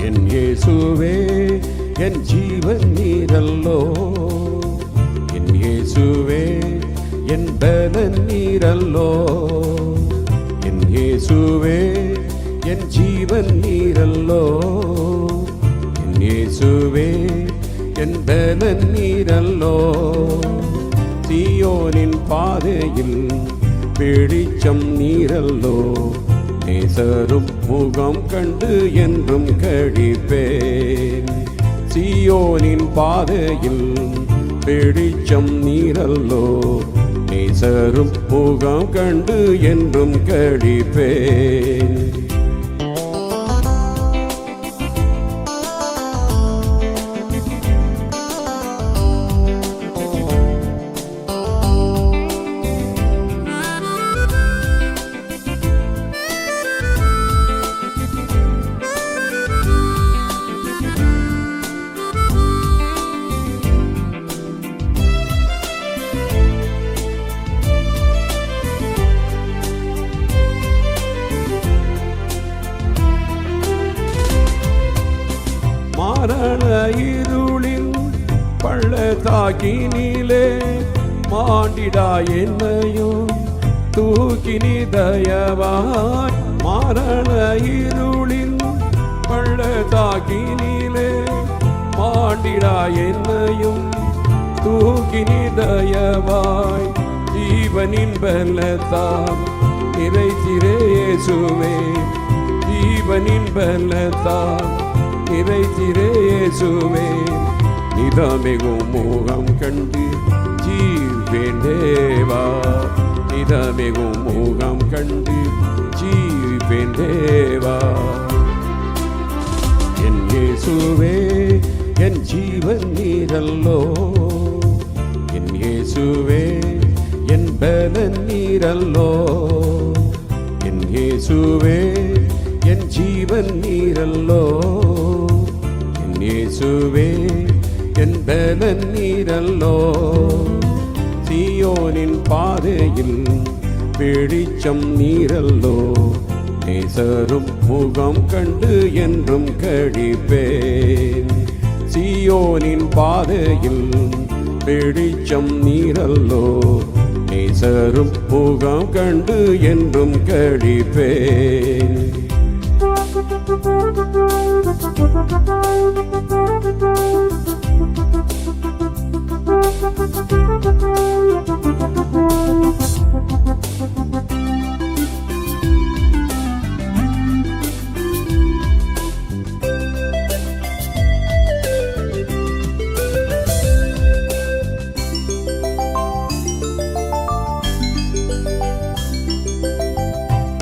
என் இயேசுவே என் ஜீவன் நீரல்லோ, என் இயேசுவே என் பலன் நீரல்லோ, என் இயேசுவே என் ஜீவன் நீரல்லோ, என் இயேசுவே என் பலன் நீரல்லோ. சீயோனின் பாதையில் வெளிச்சம் நீரல்லோ, நேசரும் முகம் கண்டு என்றும் கழிப்பேன். சீயோனின் பாதையில் வெளிச்சம் நீரல்லோ, நேசரும் முகம் கண்டு என்றும் கழிப்பேன். மரண இருளின் பள்ளத்தாக்கினிலே மாண்டிடா என்னையும் தூக்கினி தயவாய். மரண இருளின் பள்ளத்தாக்கினிலே மாண்டிடா என்னையும் தூக்கினி தயவாய். ஜீவனின் பலத்தால் நிறைத்திரே இயேசுவே, ஜீவனின் பலத்தால் நிறைத்திரே இயேசுவே. நிதமிகும் முகம் கண்டு ஜீவேன் தேவா, நிதமிகும் முகம் கண்டு ஜீவேன் தேவா. என் இயேசுவே என் ஜீவன் நீரல்லோ, என் இயேசுவே என் பலன் நீரல்லோ, என் இயேசுவே என் ஜீவன் நீரல்லோ, என் இயேசுவே என் பலன் நீரல்லோ. சீயோனின் பாதையில் வெளிச்சம் நீரல்லோ, நேசரும் முகம் கண்டு என்றும் கழிப்பேன். சீயோனின் பாதையில் வெளிச்சம் நீரல்லோ, நேசரும் முகம் கண்டு என்றும் கழிப்பேன்.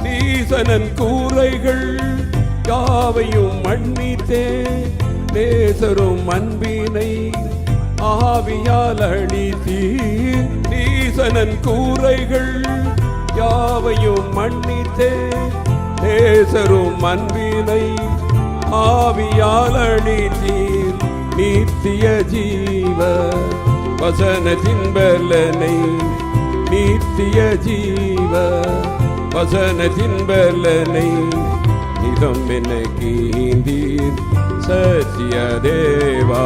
நீசனன் கூரைகள் யாவையும் மன்னித்தே, நேசரும் அன்பினை ஆவியால் அழித்தீர். நீசனன் கூரைகள் யாவையும் மன்னித்தே, நேசரும் அன்பினை ஆவியால் அழித்தீர். நித்திய ஜீவ வசனத்தின் பலனை, நித்திய ஜீவ வசனத்தின் பலனை நிதம் என கீந்தீர் சத்திய தேவா,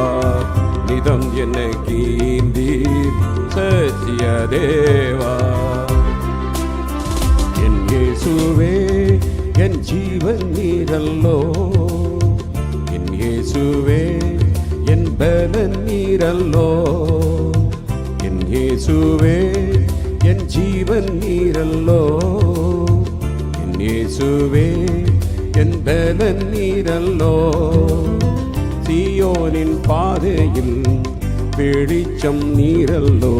நிதம் என கீந்தீர் சத்திய தேவா. என் இயேசுவே என் ஜீவன் நீரல்லோ, என் இயேசுவே என் பலன் நீரல்லோ, என் இயேசுவே என் ஜீவன் நீரல்லோ, என் இயேசுவே என் பலன் நீரல்லோ. சீயோனின் பாதையில் வெளிச்சம் நீரல்லோ,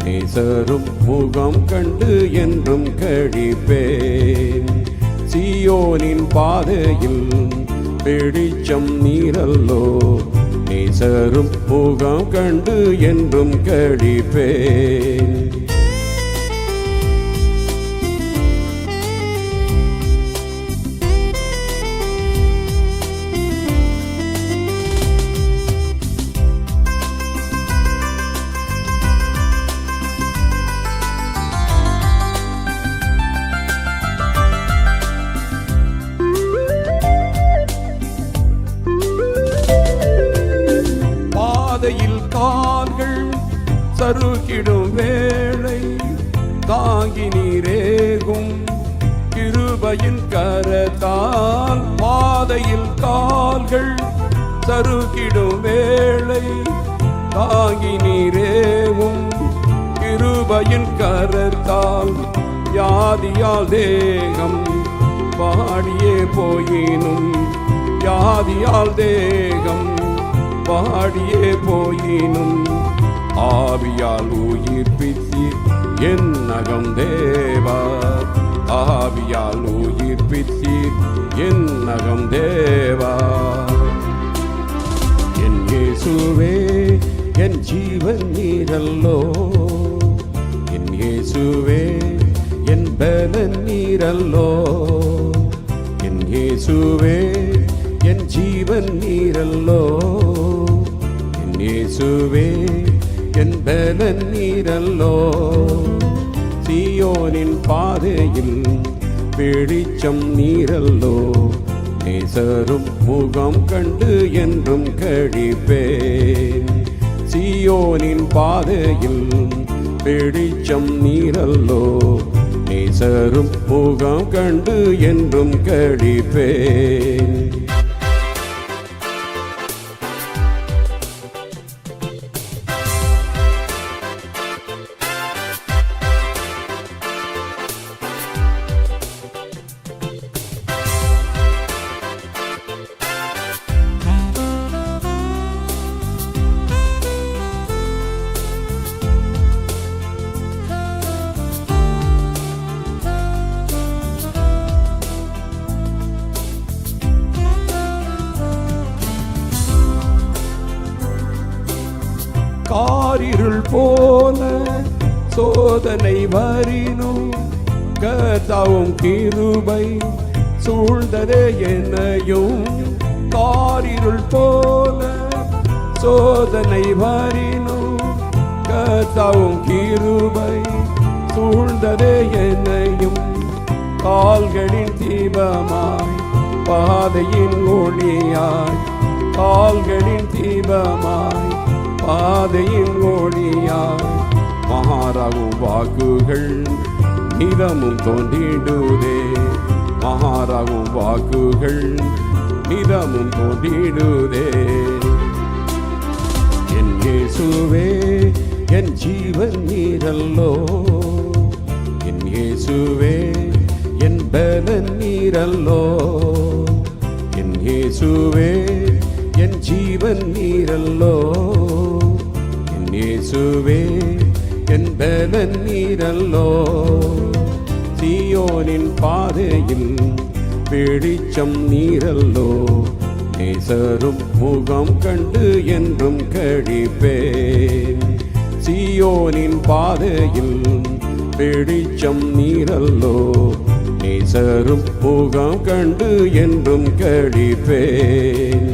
நேசரும் முகம் கண்டு என்றும் கழிப்பேன். சீயோனின் பாதையில் வெளிச்சம் நீரல்லோ, நேசரும் முகம் கண்டு என்றும் கழிப்பேன். சறுக்கிடும் வேளை தாங்கி நீரேகும் கிருபையின் கரத்தால் பாதையில் கால்கள் சறுக்கிடும் வேளை தாங்கி நீரேவும் கிருபையின் கரத்தால் வியாதியால் தேகம் பாடியே போயினும் வியாதியால் தேகம் பாடியே போயினும் ஆவியால் உயிர்ப்பித்தீர் என் நகம் தேவா ஆவியால் உயிர்ப்பித்தீர் என் நகம் தேவா என் இயேசுவே என் ஜீவன் நீரல்லோ என் இயேசுவே என் பலன் நீரல்லோ என் இயேசுவே என் ஜீவன் நீரல்லோ என் இயேசுவே என் பலன் நீரல்லோ சீயோனின் பாதையில் வெளிச்சம் நீரல்லோ நேசரும் முகம் கண்டு என்றும் கழிப்பேன் சீயோனின் பாதையில் வெளிச்சம் நீரல்லோ நேசரும் முகம் கண்டு என்றும் கழிப்பேன் காரிருள் போல சோதனை வரினும் கர்த்தாவும் கிருபை சூழ்ந்ததே என்னையும் காரிருள் போல சோதனை வரினும் கர்த்தாவும் கிருபை சூழ்ந்ததே என்னையும் கால்களின் தீபமாய் பாதையின் ஒளியாய் கால்களின் தீபமாய் பாதையின் ஒளியாய் மகாராகும் வாக்குகள் நிதமும் தோன்றிடுதே மகாராகும் வாக்குகள் நிதமும் தோன்றிடுதே என் இயேசுவே என் ஜீவன் நீரல்லோ என் இயேசுவே என் பலன் நீரல்லோ என் இயேசுவே என் ஜீவன் நீரல்லோ என் இயேசுவே என் பலன் நீரல்லோ சீயோனின் பாதையில் வெளிச்சம் நீரல்லோ நேசரும் முகம் கண்டு என்றும் கழிப்பேன் சீயோனின் பாதையில் வெளிச்சம் நீரல்லோ நேசரும் முகம் கண்டு என்றும் கழிப்பேன்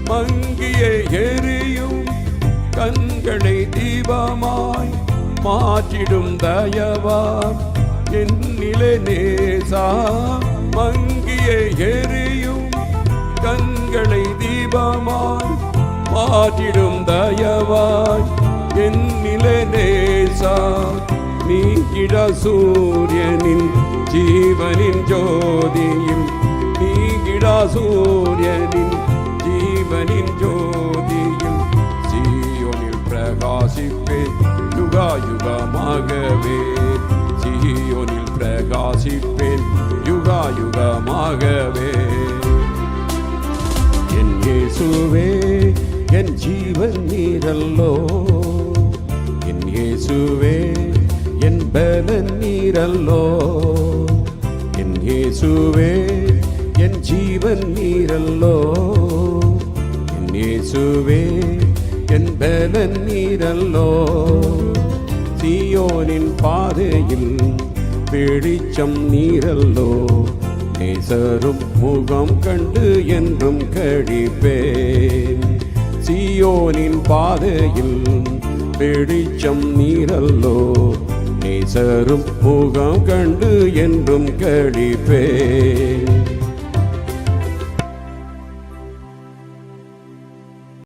மங்கியே எரியும் கண்களை தீபமாய் மாற்றிடும் தயவா என்னிலே நேசா மங்கியே எரியும் கண்களை தீபமாய் மாற்றிடும் தயவாய் என்னிலே நேசா நீங்கிட சூரியனின் ஜீவனின் ஜோதியில் நீங்கிட சூரியனின் ஜீவனின் ஜோதியில் சீயோனில் பிரகாசிப்பேன் யுகாயுகமாகவே சீயோனில் பிரகாசிப்பேன் யுகாயுகமாகவே என் இயேசுவே என் ஜீவன் நீரல்லோ என் இயேசுவே என் பலன் நீரல்லோ என் இயேசுவே என் ஜீவன் நீரல்லோ என் இயேசுவே என் பலன் நீரல்லோ. சீயோனின் பாதையில் வெளிச்சம் நீரல்லோ. நேசரும் முகம் கண்டு என்றும் கழிப்பேன். சீயோனின் பாதையில் வெளிச்சம் நீரல்லோ. நேசரும் முகம் கண்டு என்றும் கழிப்பேன்.